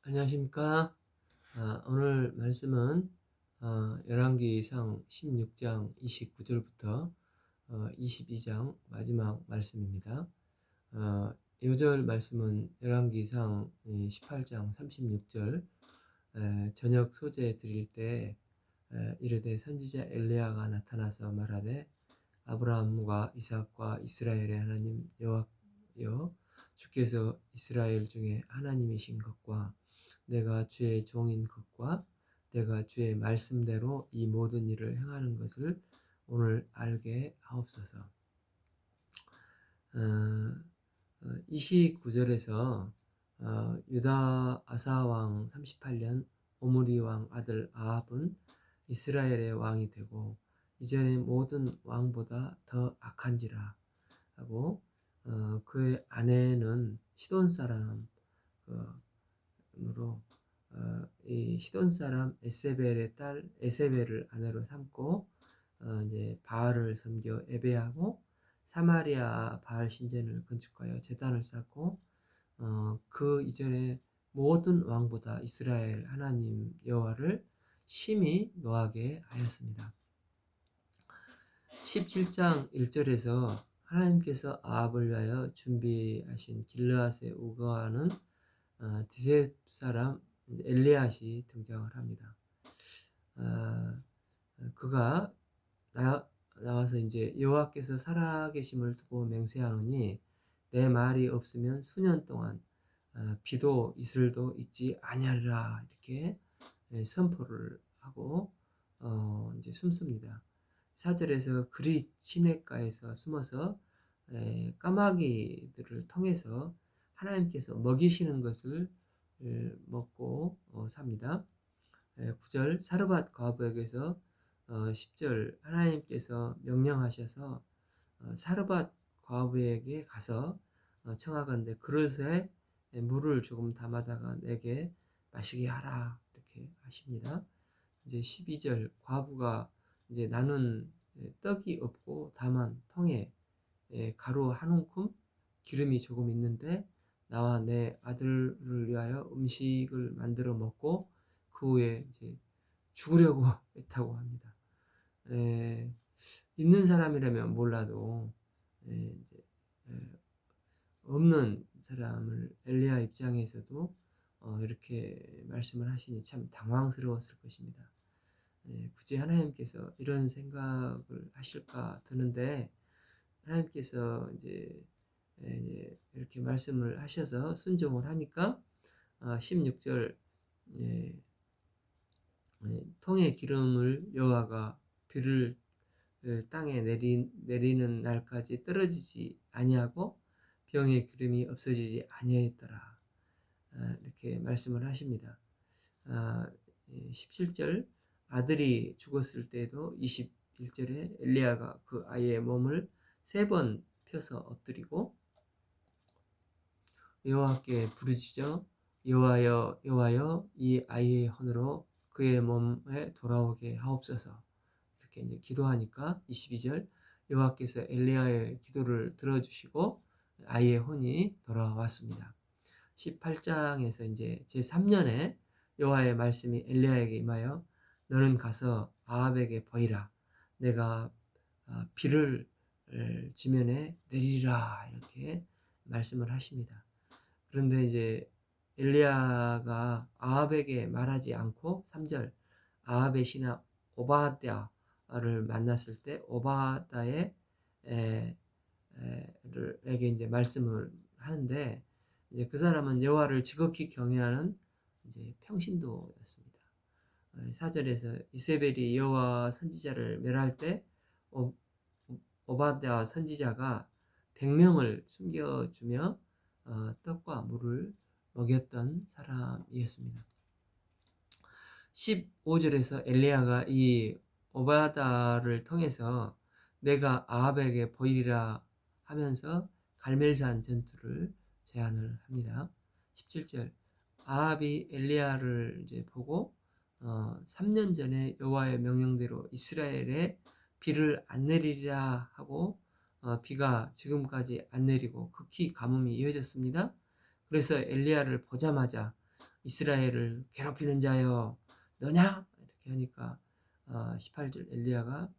안녕하십니까? 오늘 말씀은 열왕기상 16장 29절부터 22장 마지막 말씀입니다. 요절 말씀은 열왕기상 18장 36절 저녁 소재 드릴 때 이르되 선지자 엘리야가 나타나서 말하되 아브라함과 이삭과 이스라엘의 하나님 여호와여, 주께서 이스라엘 중에 하나님이신 것과 내가 주의 종인 것과 내가 주의 말씀대로 이 모든 일을 행하는 것을 오늘 알게 하옵소서. 29절에서 유다 아사왕 38년 오므리 왕 아들 아합은 이스라엘의 왕이 되고 이전의 모든 왕보다 더 악한지라 하고, 그의 아내는 시돈 사람으로, 이 시돈 사람 에세벨의 딸 에세벨을 아내로 삼고 이제 바알을 섬겨 예배하고 사마리아 바알 신전을 건축하여 제단을 쌓고 그 이전에 모든 왕보다 이스라엘 하나님 여호와를 심히 노하게 하였습니다. 17장 1절에서 하나님께서 아합을 위하여 준비하신 길르앗에 우거하는 디셉 사람 엘리앗이 등장을 합니다. 그가 나와서 이제 여호와께서 살아계심을 두고 맹세하노니 내 말이 없으면 수년 동안 비도 이슬도 있지 아니하리라, 이렇게 선포를 하고 이제 숨습니다. 4절에서 그리 시냇가에서 숨어서 까마귀들을 통해서 하나님께서 먹이시는 것을 먹고 삽니다. 9절 사르밧 과부에게서 10절 하나님께서 명령하셔서 사르밧 과부에게 가서 청하건대 그릇에 물을 조금 담아다가 내게 마시게 하라, 이렇게 하십니다. 이제 12절 과부가 이제 나는 떡이 없고 다만 통에 가루 한 움큼 기름이 조금 있는데 나와 내 아들을 위하여 음식을 만들어 먹고 그 후에 이제 죽으려고 했다고 합니다. 있는 사람이라면 몰라도 이제 없는 사람을 엘리야 입장에서도 이렇게 말씀을 하시니 참 당황스러웠을 것입니다. 굳이 하나님께서 이런 생각을 하실까 드는데 하나님께서 이제 이렇게 말씀을 하셔서 순종을 하니까 16절 통의 기름을 여호와가 비를 땅에 내리는 날까지 떨어지지 아니하고 병의 기름이 없어지지 아니하였더라, 이렇게 말씀을 하십니다. 17절 아들이 죽었을 때도 21절에 엘리야가 그 아이의 몸을 3번 펴서 엎드리고 여호와께 부르짖어 여호와여 여호와여 이 아이의 혼으로 그의 몸에 돌아오게 하옵소서, 이렇게 이제 기도하니까 22절 여호와께서 엘리야의 기도를 들어주시고 아이의 혼이 돌아왔습니다. 18장에서 이제 제3년에 여호와의 말씀이 엘리야에게 임하여 너는 가서 아합에게 보이라, 내가 비를 지면에 내리리라, 이렇게 말씀을 하십니다. 그런데 이제 엘리야가 아합에게 말하지 않고 3절 아합의 신하 오바댜를 만났을 때 오바댜의 에게 이제 말씀을 하는데 이제 그 사람은 여호와를 지극히 경외하는 이제 평신도였습니다. 4절에서 이세벨이 여호와 선지자를 멸할 때 오바댜 선지자가 100명을 숨겨주며 떡과 물을 먹였던 사람이었습니다. 15절에서 엘리야가 이 오바다를 통해서 내가 아합에게 보이리라 하면서 갈멜산 전투를 제안을 합니다. 17절 아합이 엘리야를 이제 보고 3년 전에 여호와의 명령대로 이스라엘에 비를 안 내리리라 하고 비가 지금까지 안 내리고 극히 가뭄이 이어졌습니다. 그래서 엘리야를 보자마자 이스라엘을 괴롭히는 자여 너냐? 이렇게 하니까 18절 엘리야가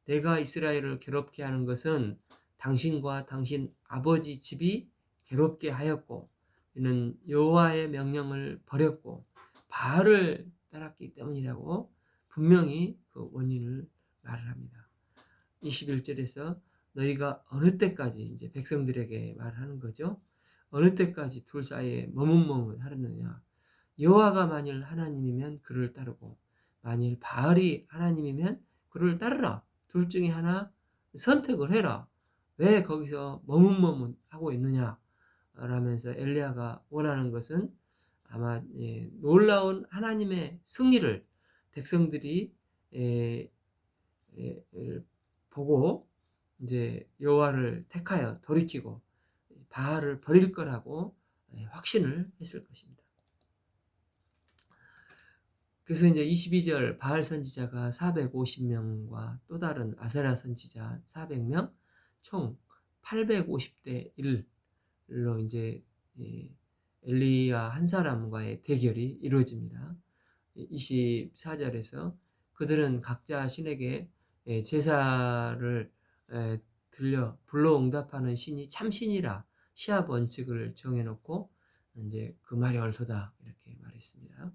내가 이스라엘을 괴롭게 하는 것은 당신과 당신 아버지 집이 괴롭게 하였고 이는 여호와의 명령을 버렸고 바알을 따랐기 때문이라고 분명히 그 원인을 말을 합니다. 21절에서 너희가 어느 때까지 이제 백성들에게 말하는 거죠. 어느 때까지 둘 사이에 머뭇머뭇하느냐. 여호와가 만일 하나님이면 그를 따르고 만일 바알이 하나님이면 그를 따르라. 둘 중에 하나 선택을 해라. 왜 거기서 머뭇머뭇하고 있느냐 라면서 엘리야가 원하는 것은 아마 놀라운 하나님의 승리를 백성들이 에, 보고 이제 여호와를 택하여 돌이키고 바알을 버릴 거라고 확신을 했을 것입니다. 그래서 이제 22절 바알 선지자가 450명과 또 다른 아세라 선지자 400명 총 850대 1로 이제 엘리야 한 사람과의 대결이 이루어집니다. 24절에서 그들은 각자 신에게 제사를 불러 응답하는 신이 참신이라 시합 원칙을 정해놓고 이제 그 말이 옳도다 이렇게 말했습니다.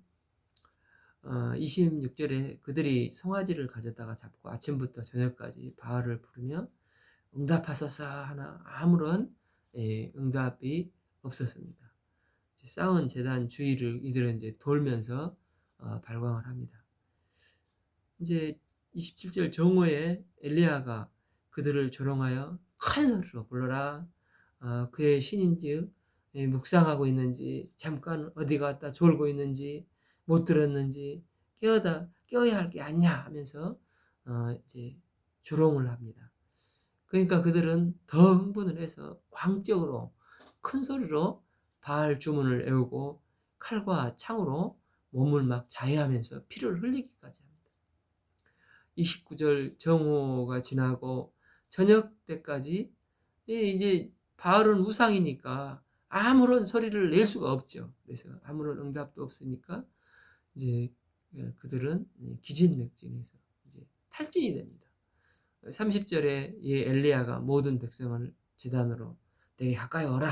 26절에 그들이 송아지를 가져다가 잡고 아침부터 저녁까지 바알을 부르며 응답하소서 하나 아무런 응답이 없었습니다. 쌓은 제단 주위를 이들은 이제 돌면서 발광을 합니다. 이제 27절 정오에 엘리야가 그들을 조롱하여 큰 소리로 불러라. 그의 신인즉 묵상하고 있는지 잠깐 어디 갔다 졸고 있는지 못 들었는지 깨어야 할 게 아니냐 하면서 이제 조롱을 합니다. 그러니까 그들은 더 흥분을 해서 광적으로 큰 소리로 바알 주문을 애우고 칼과 창으로 몸을 막 자해하면서 피를 흘리기까지 합니다. 29절 정오가 지나고 저녁 때까지 이제 바알은 우상이니까 아무런 소리를 낼 수가 없죠. 그래서 아무런 응답도 없으니까 이제 그들은 기진맥진해서 이제 탈진이 됩니다. 30절에 이 엘리야가 모든 백성을 제단으로 내게 가까이 오라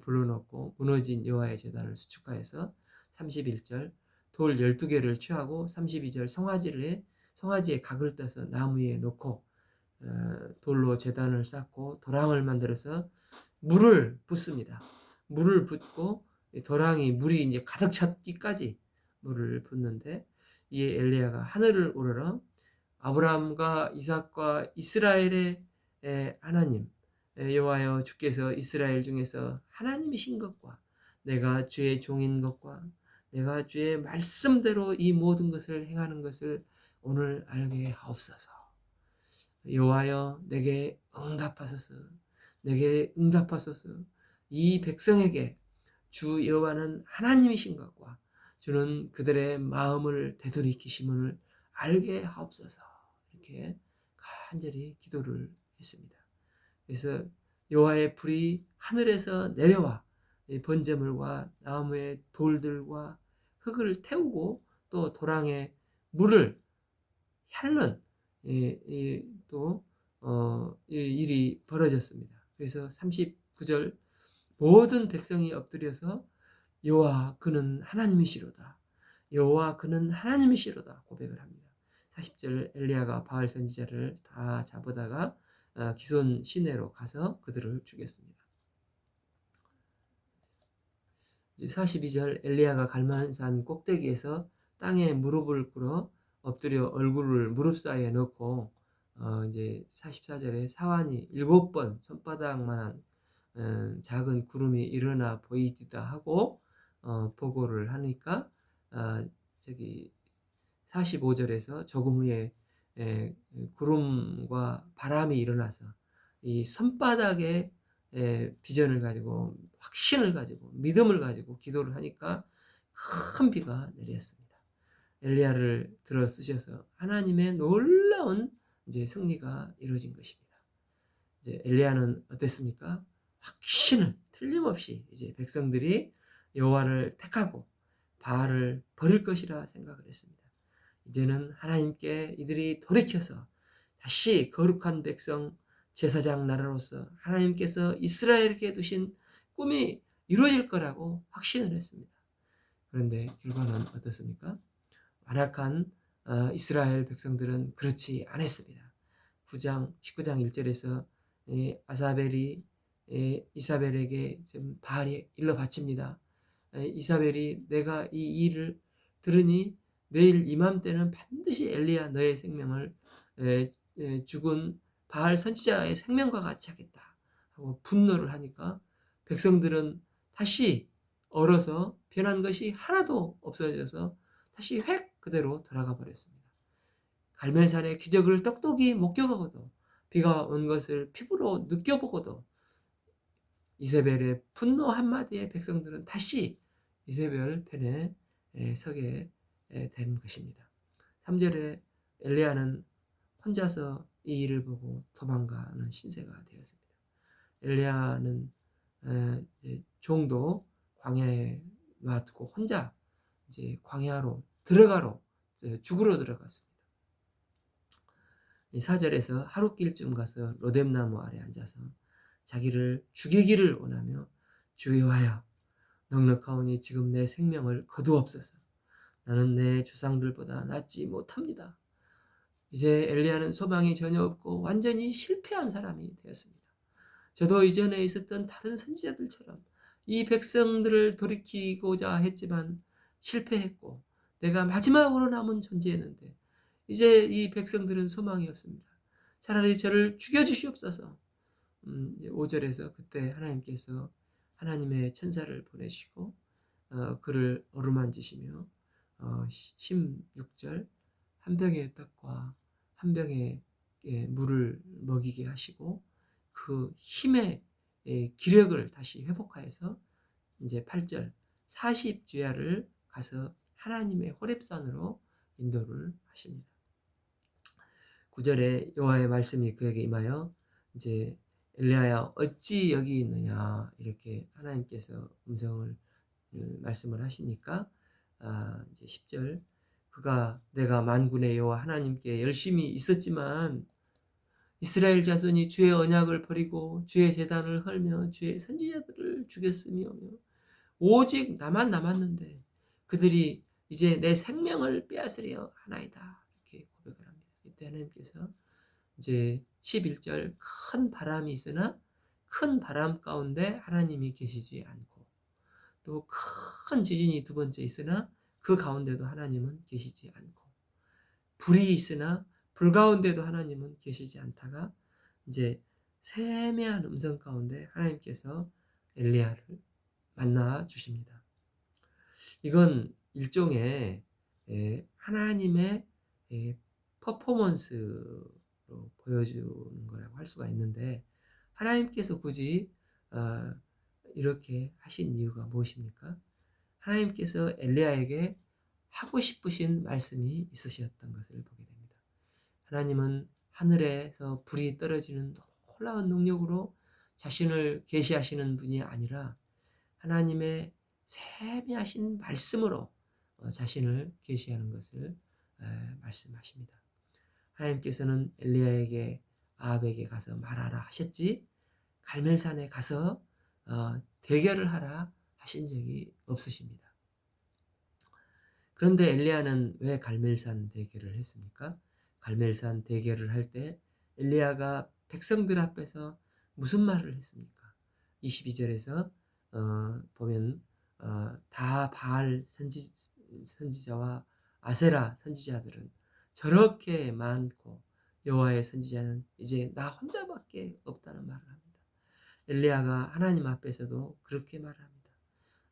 불러놓고 무너진 여호와의 제단을 수축하여서 31절 돌 12개를 취하고 32절 송아지에 각을 떠서 나무 위에 놓고 돌로 제단을 쌓고 도랑을 만들어서 물을 붓습니다. 물을 붓고 도랑이 물이 이제 가득 찼기까지 물을 붓는데 이에 엘리야가 하늘을 우러러 아브라함과 이삭과 이스라엘의 하나님 여호와여 주께서 이스라엘 중에서 하나님이신 것과 내가 주의 종인 것과 내가 주의 말씀대로 이 모든 것을 행하는 것을 오늘 알게 하옵소서. 여호와여 내게 응답하소서. 내게 응답하소서. 이 백성에게 주 여호와는 하나님이신 것과 주는 그들의 마음을 되돌이키심을 알게 하옵소서. 이렇게 간절히 기도를 했습니다. 그래서 여호와의 불이 하늘에서 내려와 번제물과 나무의 돌들과 흙을 태우고 또 도랑에 물을 핥는 또 일이 벌어졌습니다. 그래서 39절 모든 백성이 엎드려서 여호와 그는 하나님이시로다. 여호와 그는 하나님이시로다 고백을 합니다. 40절 엘리야가 바알 선지자를 다 잡아다가 기손 시내로 가서 그들을 죽였습니다. 42절 엘리야가 갈만산 꼭대기에서 땅에 무릎을 꿇어 엎드려 얼굴을 무릎 사이에 넣고 이제 44절에 사환이 7번 손바닥만한 작은 구름이 일어나 보이기도 하고 보고를 하니까 저기 45절에서 조금 후에 구름과 바람이 일어나서 이 손바닥에 비전을 가지고 확신을 가지고 믿음을 가지고 기도를 하니까 큰 비가 내렸습니다. 엘리야를 들어 쓰셔서 하나님의 놀라운 이제 승리가 이루어진 것입니다. 이제 엘리야는 어땠습니까? 확신을 틀림없이 이제 백성들이 여호와를 택하고 바알을 버릴 것이라 생각을 했습니다. 이제는 하나님께 이들이 돌이켜서 다시 거룩한 백성 제사장 나라로서 하나님께서 이스라엘에게 두신 꿈이 이루어질 거라고 확신을 했습니다. 그런데 결과는 어떻습니까? 완악한 이스라엘 백성들은 그렇지 않았습니다. 19장 1절에서 아사벨이 이사벨에게 지금 바알이 일러 바칩니다. 이사벨이 내가 이 일을 들으니 내일 이맘때는 반드시 엘리야 너의 생명을 죽은 바알 선지자의 생명과 같이 하겠다 하고 분노를 하니까 백성들은 다시 얼어서 변한 것이 하나도 없어져서 다시 획 그대로 돌아가 버렸습니다. 갈멜산의 기적을 똑똑히 목격하고도 비가 온 것을 피부로 느껴보고도 이세벨의 분노 한마디에 백성들은 다시 이세벨 편에 서게 된 것입니다. 3절에 엘리야는 혼자서 이 일을 보고 도망가는 신세가 되었습니다. 엘리야는 종도 광야에 놔두고 혼자 이제 광야로 들어가러 죽으러 들어갔습니다. 4절에서 하룻길쯤 가서 로뎀나무 아래 앉아서 자기를 죽이기를 원하며 주여하여 넉넉하오니 지금 내 생명을 거두옵소서. 나는 내 조상들보다 낫지 못합니다. 이제 엘리야는 소망이 전혀 없고 완전히 실패한 사람이 되었습니다. 저도 이전에 있었던 다른 선지자들처럼 이 백성들을 돌이키고자 했지만 실패했고 내가 마지막으로 남은 존재였는데 이제 이 백성들은 소망이 없습니다. 차라리 저를 죽여주시옵소서. 5절에서 그때 하나님께서 하나님의 천사를 보내시고 그를 어루만지시며 16절 한 병의 떡과 한 병의 물을 먹이게 하시고 그 힘의 기력을 다시 회복하여서 이제 8절 40주야를 가서 하나님의 호렙산으로 인도를 하십니다. 9절에 여호와의 말씀이 그에게 임하여 이제 엘리야야 어찌 여기 있느냐 이렇게 하나님께서 음성을 말씀을 하시니까 이제 10절 그가 내가 만군의 여호와 하나님께 열심히 있었지만 이스라엘 자손이 주의 언약을 버리고 주의 제단을 헐며 주의 선지자들을 죽였으며 오직 나만 남았는데 그들이 이제 내 생명을 빼앗으려 하나이다 이렇게 고백을 합니다. 이때 하나님께서 이제 11절 큰 바람이 있으나 큰 바람 가운데 하나님이 계시지 않고 또 큰 지진이 두 번째 있으나 그 가운데도 하나님은 계시지 않고 불이 있으나 불 가운데도 하나님은 계시지 않다가 이제 세미한 음성 가운데 하나님께서 엘리야를 만나 주십니다. 이건 일종의 하나님의 퍼포먼스로 보여주는 거라고 할 수가 있는데 하나님께서 굳이 이렇게 하신 이유가 무엇입니까? 하나님께서 엘리야에게 하고 싶으신 말씀이 있으셨던 것을 보게 됩니다. 하나님은 하늘에서 불이 떨어지는 놀라운 능력으로 자신을 계시하시는 분이 아니라 하나님의 세미하신 말씀으로 자신을 계시하는 것을 말씀하십니다. 하나님께서는 엘리야에게 아합에게 가서 말하라 하셨지 갈멜산에 가서 대결을 하라 하신 적이 없으십니다. 그런데 엘리야는 왜 갈멜산 대결을 했습니까? 갈멜산 대결을 할 때 엘리야가 백성들 앞에서 무슨 말을 했습니까? 22절에서 보면 다 바알 선지자와 아세라 선지자들은 저렇게 많고 여호와의 선지자는 이제 나 혼자밖에 없다는 말을 합니다. 엘리야가 하나님 앞에서도 그렇게 말을 합니다.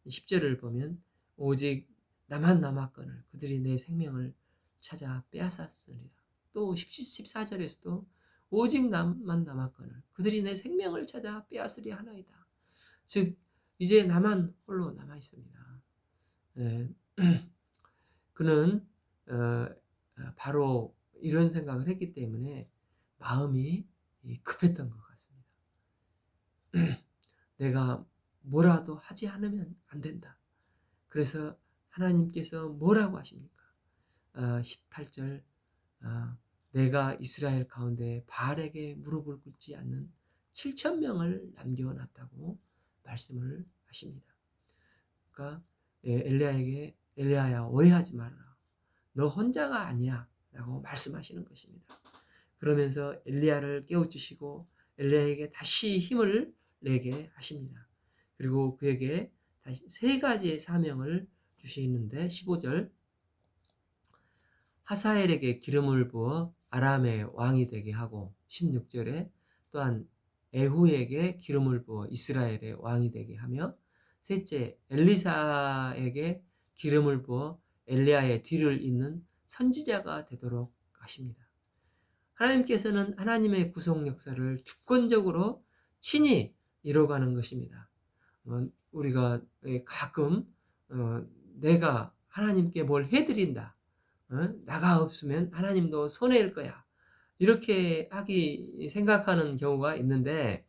10절을 보면 오직 나만 남았거늘 그들이 내 생명을 찾아 빼앗았으리라. 또 14절에서도 오직 나만 남았거늘 그들이 내 생명을 찾아 빼앗으리 하나이다. 즉 이제 나만 홀로 남아 있습니다. 그는 바로 이런 생각을 했기 때문에 마음이 급했던 것 같습니다. 내가 뭐라도 하지 않으면 안 된다. 그래서 하나님께서 뭐라고 하십니까? 18절, 내가 이스라엘 가운데 바알에게 무릎을 꿇지 않는 7천 명을 남겨놨다고 말씀을 하십니다. 그러니까 엘리야에게 엘리야야 오해하지 말아라. 너 혼자가 아니야 라고 말씀하시는 것입니다. 그러면서 엘리야를 깨우치시고 엘리야에게 다시 힘을 내게 하십니다. 그리고 그에게 다시 세 가지의 사명을 주시는데 15절, 하사엘에게 기름을 부어 아람의 왕이 되게 하고 16절에 또한 에후에게 기름을 부어 이스라엘의 왕이 되게 하며 셋째 엘리사에게 기름을 부어 엘리야의 뒤를 잇는 선지자가 되도록 하십니다. 하나님께서는 하나님의 구속 역사를 주권적으로 친히 이뤄가는 것입니다. 우리가 가끔 내가 하나님께 뭘 해드린다. 나가 없으면 하나님도 손해일 거야. 이렇게 생각하는 경우가 있는데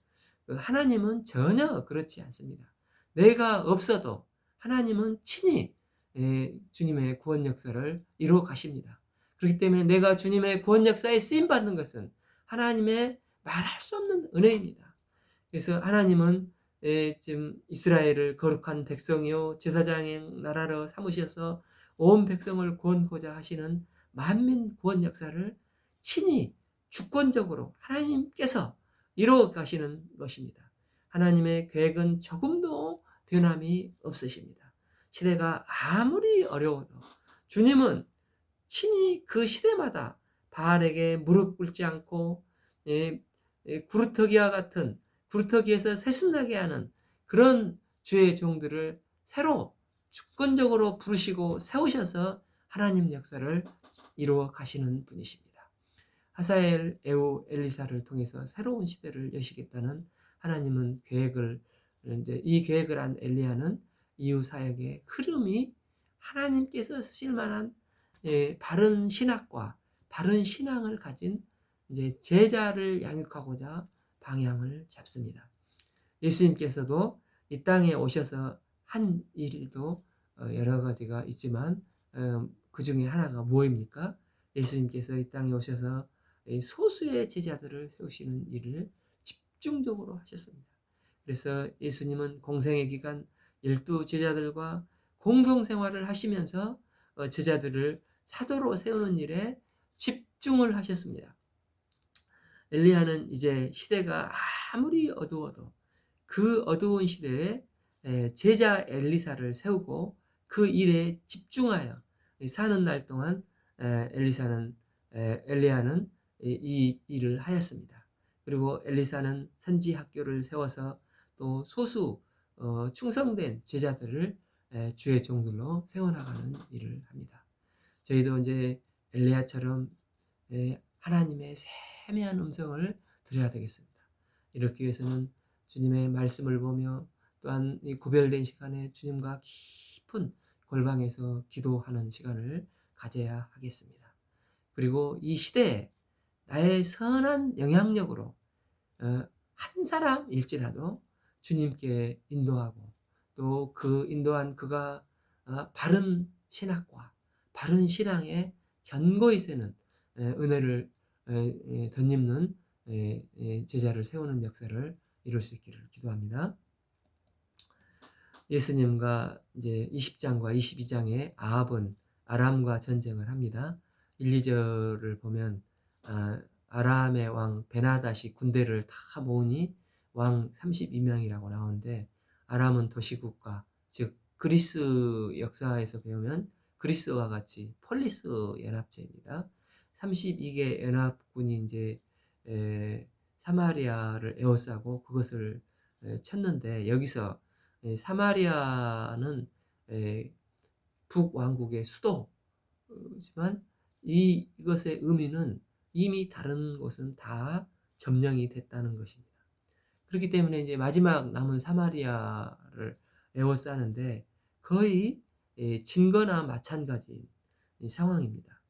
하나님은 전혀 그렇지 않습니다. 내가 없어도 하나님은 친히 주님의 구원 역사를 이루어 가십니다. 그렇기 때문에 내가 주님의 구원 역사에 쓰임 받는 것은 하나님의 말할 수 없는 은혜입니다. 그래서 하나님은 지금 이스라엘을 거룩한 백성이요 제사장의 나라로 삼으셔서 온 백성을 구원고자 하시는 만민 구원 역사를 친히 주권적으로 하나님께서 이루어 가시는 것입니다. 하나님의 계획은 조금도 변함이 없으십니다. 시대가 아무리 어려워도 주님은 친히 그 시대마다 바알에게 무릎 꿇지 않고 구루터기와 같은 구루터기에서 새순나게 하는 그런 주의 종들을 새로 주권적으로 부르시고 세우셔서 하나님 역사를 이루어 가시는 분이십니다. 하사엘, 에우, 엘리사를 통해서 새로운 시대를 여시겠다는 하나님은 이 계획을 한 엘리야는 이후 사역의 흐름이 하나님께서 쓰실 만한 바른 신학과 바른 신앙을 가진 이제 제자를 양육하고자 방향을 잡습니다. 예수님께서도 이 땅에 오셔서 한 일도 여러 가지가 있지만 그 중에 하나가 뭐입니까? 예수님께서 이 땅에 오셔서 소수의 제자들을 세우시는 일을 집중적으로 하셨습니다. 그래서 예수님은 공생의 기간 12제자들과 공동생활을 하시면서 제자들을 사도로 세우는 일에 집중을 하셨습니다. 엘리야는 이제 시대가 아무리 어두워도 그 어두운 시대에 제자 엘리사를 세우고 그 일에 집중하여 사는 날 동안 엘리야는 이 일을 하였습니다. 그리고 엘리사는 선지 학교를 세워서 또 소수 충성된 제자들을 주의 종들로 세워나가는 일을 합니다. 저희도 이제 엘리야처럼 하나님의 세미한 음성을 들어야 되겠습니다. 이렇게 위해서는 주님의 말씀을 보며 또한 이 구별된 시간에 주님과 깊은 골방에서 기도하는 시간을 가져야 하겠습니다. 그리고 이 시대에 나의 선한 영향력으로 한 사람일지라도 주님께 인도하고 또 그 인도한 그가 바른 신학과 바른 신앙에 견고히 세는 은혜를 덧입는 제자를 세우는 역사를 이룰 수 있기를 기도합니다. 예수님과 이제 20장과 22장에 아합은 아람과 전쟁을 합니다. 1, 2절을 보면 아람의 왕 베나닷이 군대를 다 모으니 왕 32명이라고 나오는데 아람은 도시국가, 즉 그리스 역사에서 배우면 그리스와 같이 폴리스 연합제입니다. 32개 연합군이 이제 사마리아를 에워싸고 그것을 쳤는데 여기서 사마리아는 북왕국의 수도지만 이것의 의미는 이미 다른 곳은 다 점령이 됐다는 것입니다. 그렇기 때문에 이제 마지막 남은 사마리아를 에워싸는데 거의 진거나 마찬가지인 상황입니다.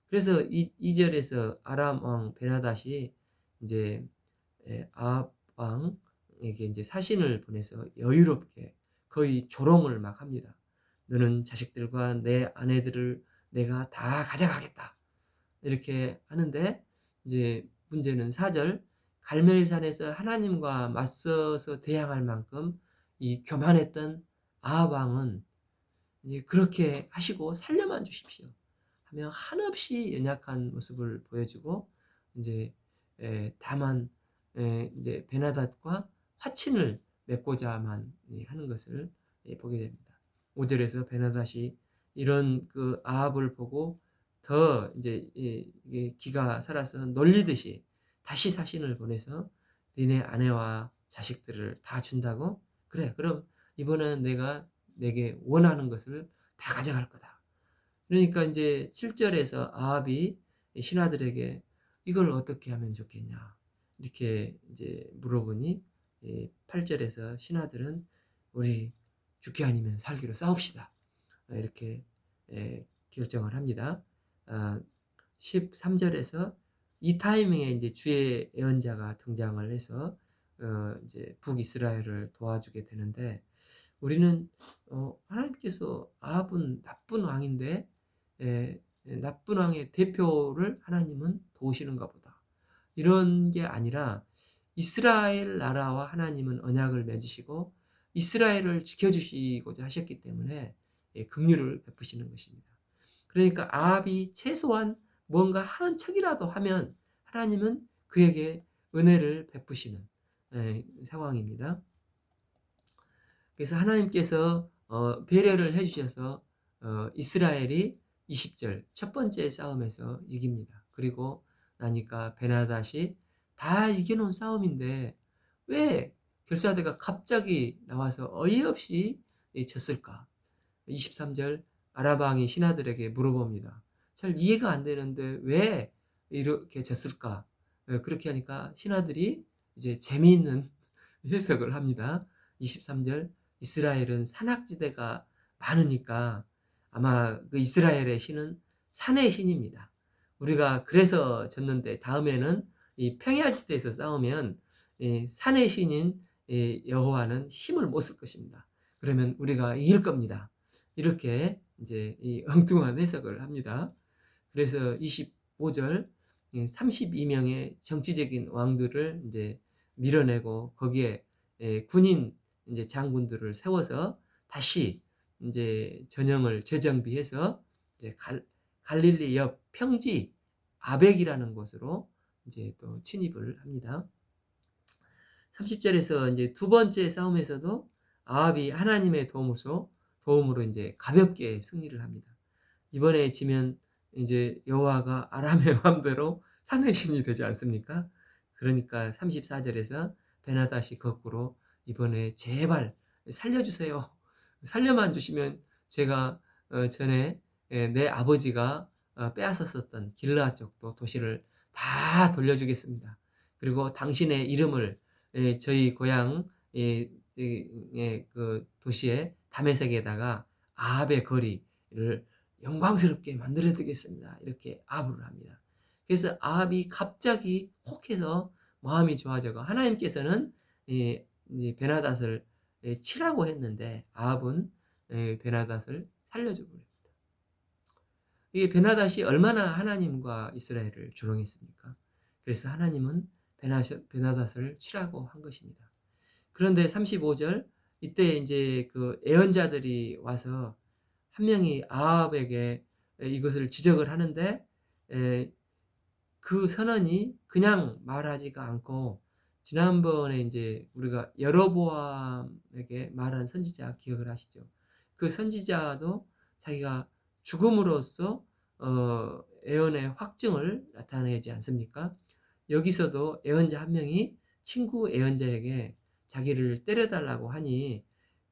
그래서 2절에서 아람 왕 베나닷이 이제 아합 왕에게 이제 사신을 보내서 여유롭게 거의 조롱을 막 합니다. 너는 자식들과 내 아내들을 내가 다 가져가겠다. 이렇게 하는데 이제 문제는 4절 갈멜산에서 하나님과 맞서서 대항할 만큼 이 교만했던 아합 왕은 이제 그렇게 하시고 살려만 주십시오 하며 한없이 연약한 모습을 보여주고 이제 다만 이제 베나닷과 화친을 맺고자만 하는 것을 보게 됩니다. 5절에서 베나닷이 이런 그 아합을 보고 더 이제 이게 기가 살아서 놀리듯이 다시 사신을 보내서 니네 아내와 자식들을 다 준다고? 그래, 그럼 이번엔 내가 내게 원하는 것을 다 가져갈 거다. 그러니까 이제 7절에서 아합이 신하들에게 이걸 어떻게 하면 좋겠냐 이렇게 이제 물어보니 8절에서 신하들은 우리 죽기 아니면 살기로 싸웁시다 이렇게 결정을 합니다. 13절에서 이 타이밍에 이제 주의 예언자가 등장을 해서 이제 북이스라엘을 도와주게 되는데 우리는 하나님께서 아합은 나쁜 왕인데 나쁜 왕의 대표를 하나님은 도우시는가 보다. 이런 게 아니라 이스라엘 나라와 하나님은 언약을 맺으시고 이스라엘을 지켜주시고자 하셨기 때문에 긍휼을 베푸시는 것입니다. 그러니까 아합이 최소한 뭔가 하는 척이라도 하면 하나님은 그에게 은혜를 베푸시는 상황입니다. 그래서 하나님께서 배려를 해주셔서 이스라엘이 20절 첫 번째 싸움에서 이깁니다. 그리고 나니까 베나닷이 다 이겨놓은 싸움인데 왜 결사대가 갑자기 나와서 어이없이 졌을까? 23절 아라방이 신하들에게 물어봅니다. 잘 이해가 안 되는데 왜 이렇게 졌을까? 그렇게 하니까 신하들이 이제 재미있는 해석을 합니다. 23절 이스라엘은 산악지대가 많으니까 아마 그 이스라엘의 신은 산의 신입니다. 우리가 그래서 졌는데 다음에는 이 평야지대에서 싸우면 산의 신인 여호와는 힘을 못 쓸 것입니다. 그러면 우리가 이길 겁니다. 이렇게 이제 이 엉뚱한 해석을 합니다. 그래서 25절 32명의 정치적인 왕들을 이제 밀어내고 거기에 군인 이제 장군들을 세워서 다시 이제 전형을 재정비해서 이제 갈릴리 옆 평지 아벡이라는 곳으로 이제 또 침입을 합니다. 30절에서 이제 두 번째 싸움에서도 아합이 하나님의 도움으로 이제 가볍게 승리를 합니다. 이번에 지면 이제 여호와가 아람의 맘대로 산의 신이 되지 않습니까? 그러니까 34절에서 베나닷이 거꾸로 이번에 제발 살려주세요. 살려만 주시면 제가 전에 내 아버지가 빼앗았었던 길르앗 쪽도 도시를 다 돌려주겠습니다. 그리고 당신의 이름을 저희 고향 그 도시의 다메섹에다가 아합의 거리를 영광스럽게 만들어 드리겠습니다. 이렇게 아합을 합니다. 그래서 아합이 갑자기 혹해서 마음이 좋아져가 하나님께서는 베나닷을 치라고 했는데 아합은 베나닷을 살려주고 그럽니다. 이게 베나닷이 얼마나 하나님과 이스라엘을 조롱했습니까? 그래서 하나님은 베나닷을 치라고 한 것입니다. 그런데 35절 이때 이제 그 예언자들이 와서 한 명이 아합에게 이것을 지적을 하는데 그 선언이 그냥 말하지가 않고 지난번에 이제 우리가 여로보암에게 말한 선지자 기억을 하시죠? 그 선지자도 자기가 죽음으로써 예언의 확증을 나타내지 않습니까? 여기서도 예언자 한 명이 친구 예언자에게 자기를 때려달라고 하니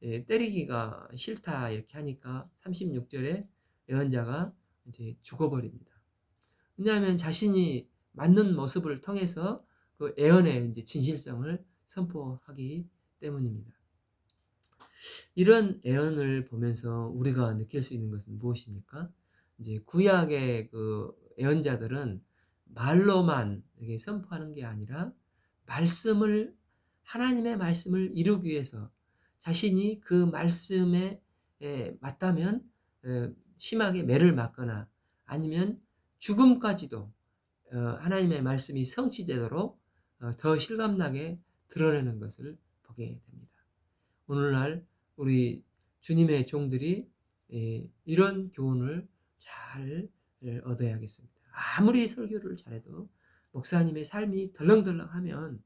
때리기가 싫다 이렇게 하니까 36절에 예언자가 이제 죽어버립니다. 왜냐하면 자신이 맞는 모습을 통해서 그 예언의 이제 진실성을 선포하기 때문입니다. 이런 예언을 보면서 우리가 느낄 수 있는 것은 무엇입니까? 이제 구약의 그 예언자들은 말로만 이렇게 선포하는 게 아니라 하나님의 말씀을 이루기 위해서 자신이 그 말씀의 맞다면 심하게 매를 맞거나 아니면 죽음까지도 하나님의 말씀이 성취되도록 더 실감나게 드러내는 것을 보게 됩니다. 오늘날 우리 주님의 종들이 이런 교훈을 잘 얻어야겠습니다. 아무리 설교를 잘해도 목사님의 삶이 덜렁덜렁하면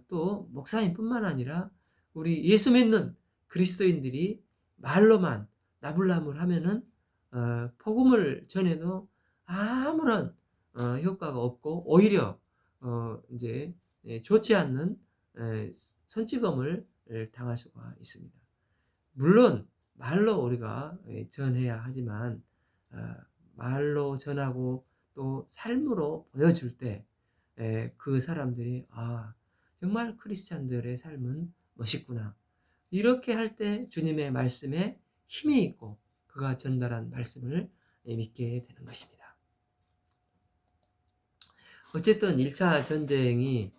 또 목사님뿐만 아니라 우리 예수 믿는 그리스도인들이 말로만 나불나불하면은 복음을 전해도 아무런 효과가 없고 오히려 이제 좋지 않는 손찌검을 당할 수가 있습니다. 물론 말로 우리가 전해야 하지만 말로 전하고 또 삶으로 보여줄 때 그 사람들이 '아 정말 크리스찬들의 삶은 멋있구나.' 이렇게 할 때 주님의 말씀에 힘이 있고 그가 전달한 말씀을 믿게 되는 것입니다. 어쨌든 1차 전쟁이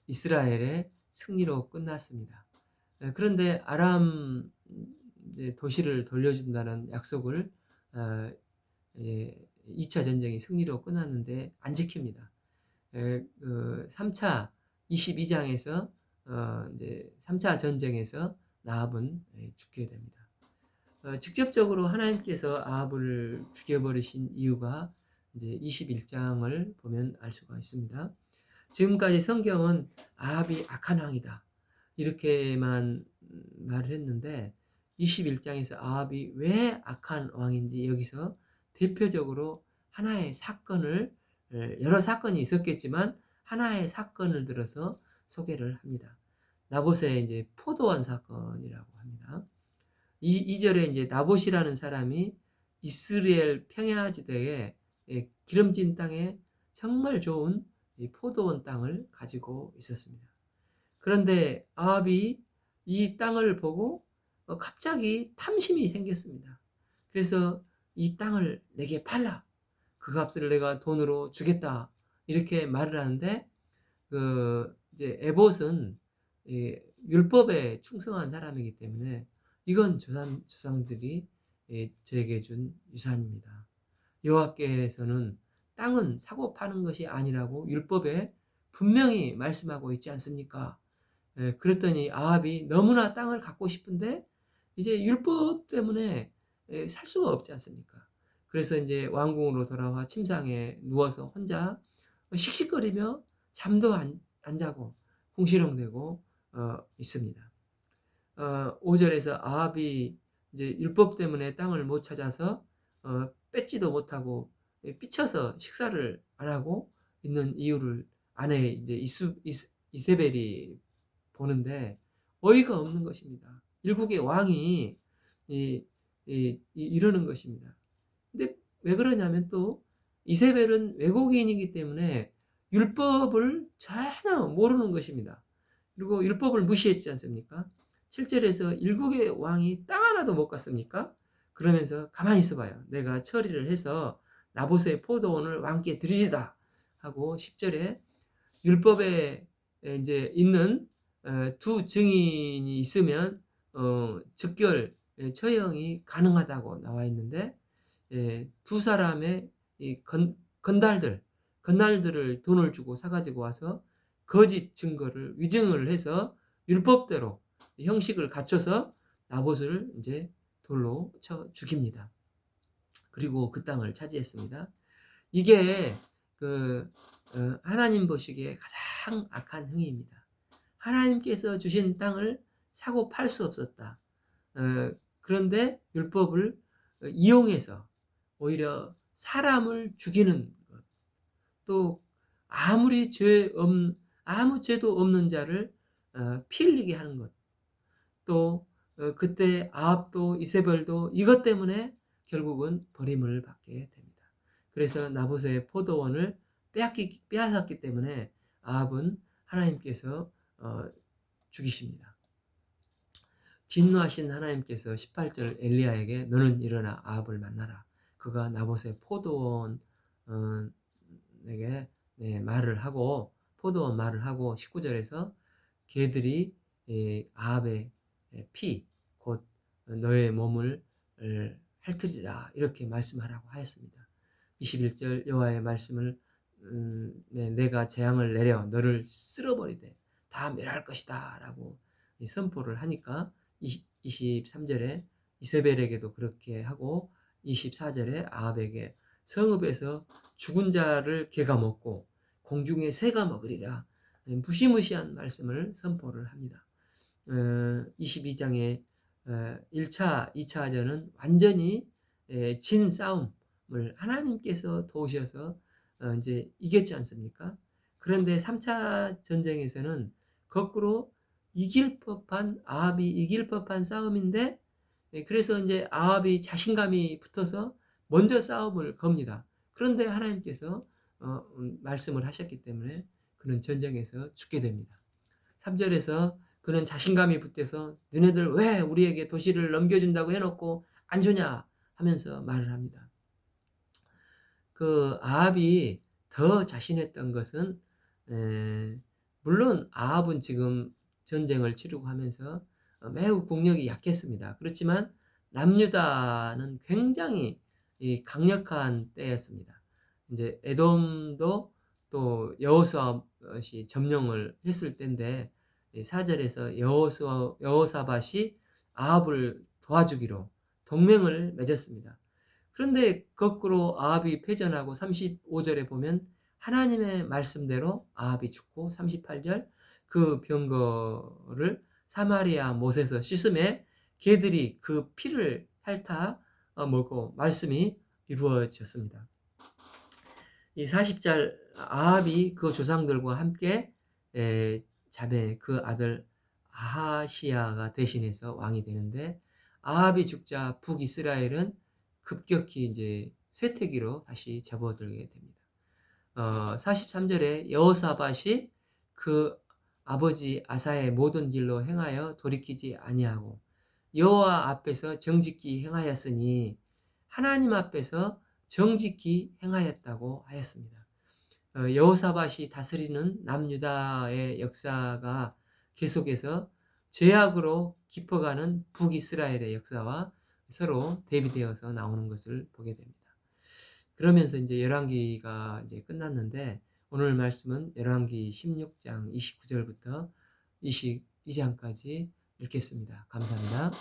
이스라엘의 승리로 끝났습니다. 그런데 아람 이제 도시를 돌려준다는 약속을 어, 2차 전쟁이 승리로 끝났는데 안 지킵니다. 3차 22장에서 이제 3차 전쟁에서 아합은 죽게 됩니다. 직접적으로 하나님께서 아합을 죽여버리신 이유가 이제 21장을 보면 알 수가 있습니다. 지금까지 성경은 아합이 악한 왕이다. 이렇게만 말을 했는데 21장에서 아합이 왜 악한 왕인지 여기서 대표적으로 하나의 사건을 여러 사건이 있었겠지만 하나의 사건을 들어서 소개를 합니다. 나봇의 이제 포도원 사건이라고 합니다. 이 2절에 이제 나봇이라는 사람이 이스라엘 평야지대에 기름진 땅에 정말 좋은 이 포도원 땅을 가지고 있었습니다. 그런데 아합이 이 땅을 보고 갑자기 탐심이 생겼습니다. 그래서 이 땅을 내게 팔라. 그 값을 내가 돈으로 주겠다. 이렇게 말을 하는데 그 이제 에봇은 율법에 충성한 사람이기 때문에 이건 조상들이 저에게 준 유산입니다. 여호와께서는 땅은 사고 파는 것이 아니라고 율법에 분명히 말씀하고 있지 않습니까? 그랬더니 아합이 너무나 땅을 갖고 싶은데 이제 율법 때문에 살 수가 없지 않습니까? 그래서 이제 왕궁으로 돌아와 침상에 누워서 혼자 씩씩거리며 잠도 안 자고 궁시렁대고 있습니다. 5절에서 아합이 이제 율법 때문에 땅을 못 찾아서 뺏지도 못하고 삐쳐서 식사를 안 하고 있는 이유를 아내 이제 이세벨이 보는데 어이가 없는 것입니다. 일국의 왕이 이러는 것입니다. 근데 왜 그러냐면 또 이세벨은 외국인이기 때문에 율법을 전혀 모르는 것입니다. 그리고 율법을 무시했지 않습니까? 7절에서 일국의 왕이 땅 하나도 못 갔습니까? 그러면서 가만히 있어봐요. 내가 처리를 해서 나봇의 포도원을 왕께 드리리다 하고 10절에 율법에 이제 있는 두 증인이 있으면 즉결 처형이 가능하다고 나와 있는데 두 사람의 이 건달들을 돈을 주고 사가지고 와서 거짓 증거를 위증을 해서 율법대로 형식을 갖춰서 나봇을 이제 돌로 쳐 죽입니다. 그리고 그 땅을 차지했습니다. 이게 그 하나님 보시기에 가장 악한 행위입니다. 하나님께서 주신 땅을 사고 팔 수 없었다. 그런데 율법을 이용해서 오히려 사람을 죽이는 것, 또 아무 죄도 없는 자를 피 흘리게 하는 것, 또 그때 아합도 이세벨도 이것 때문에 결국은 버림을 받게 됩니다. 그래서 나봇의 포도원을 빼앗았기 때문에 아합은 하나님께서 죽이십니다. 진노하신 하나님께서 18절 엘리야에게 너는 일어나 아합을 만나라. 그가 나봇의 포도원에게 말을 하고 포도원 말을 하고 19절에서 개들이 아합의 피, 곧 너의 몸을 핥으리라 이렇게 말씀하라고 하였습니다. 21절 여호와의 말씀을 내가 재앙을 내려 너를 쓸어버리되 다 멸할 것이다 라고 선포를 하니까 23절에 이세벨에게도 그렇게 하고 24절에 아합에게 성읍에서 죽은 자를 개가 먹고 공중의 새가 먹으리라 무시무시한 말씀을 선포를 합니다. 22장의 1차, 2차전은 완전히 진 싸움을 하나님께서 도우셔서 이제 이겼지 않습니까? 그런데 3차 전쟁에서는 거꾸로 아합이 이길 법한 싸움인데 그래서 이제 아합이 자신감이 붙어서 먼저 싸움을 겁니다. 그런데 하나님께서 말씀을 하셨기 때문에 그는 전쟁에서 죽게 됩니다. 3절에서 그는 자신감이 붙어서 너네들 왜 우리에게 도시를 넘겨준다고 해놓고 안 주냐 하면서 말을 합니다. 그 아합이 더 자신했던 것은 물론 아합은 지금 전쟁을 치르고 하면서 매우 국력이 약했습니다. 그렇지만 남유다는 굉장히 강력한 때였습니다. 이제 에돔도 또 여호수아시 점령을 했을 때인데 4절에서 여호사밧이 아합을 도와주기로 동맹을 맺었습니다. 그런데 거꾸로 아합이 패전하고 35절에 보면 하나님의 말씀대로 아합이 죽고 38절 그 병거를 사마리아 못에서 씻음에 개들이 그 피를 핥아 먹고 말씀이 이루어졌습니다. 이 40절 아합이 그 조상들과 함께 자매 그 아들 아하시야가 대신해서 왕이 되는데 아합이 죽자 북이스라엘은 급격히 이제 쇠퇴기로 다시 접어들게 됩니다. 43절에 여호사밧이 그 아버지 아사의 모든 길로 행하여 돌이키지 아니하고 여호와 앞에서 정직히 행하였으니 하나님 앞에서 정직히 행하였다고 하였습니다. 여호사밧이 다스리는 남유다의 역사가 계속해서 죄악으로 깊어가는 북이스라엘의 역사와 서로 대비되어서 나오는 것을 보게 됩니다. 그러면서 이제 열왕기가 이제 끝났는데 오늘 말씀은 열왕기 16장 29절부터 22장까지 읽겠습니다. 감사합니다.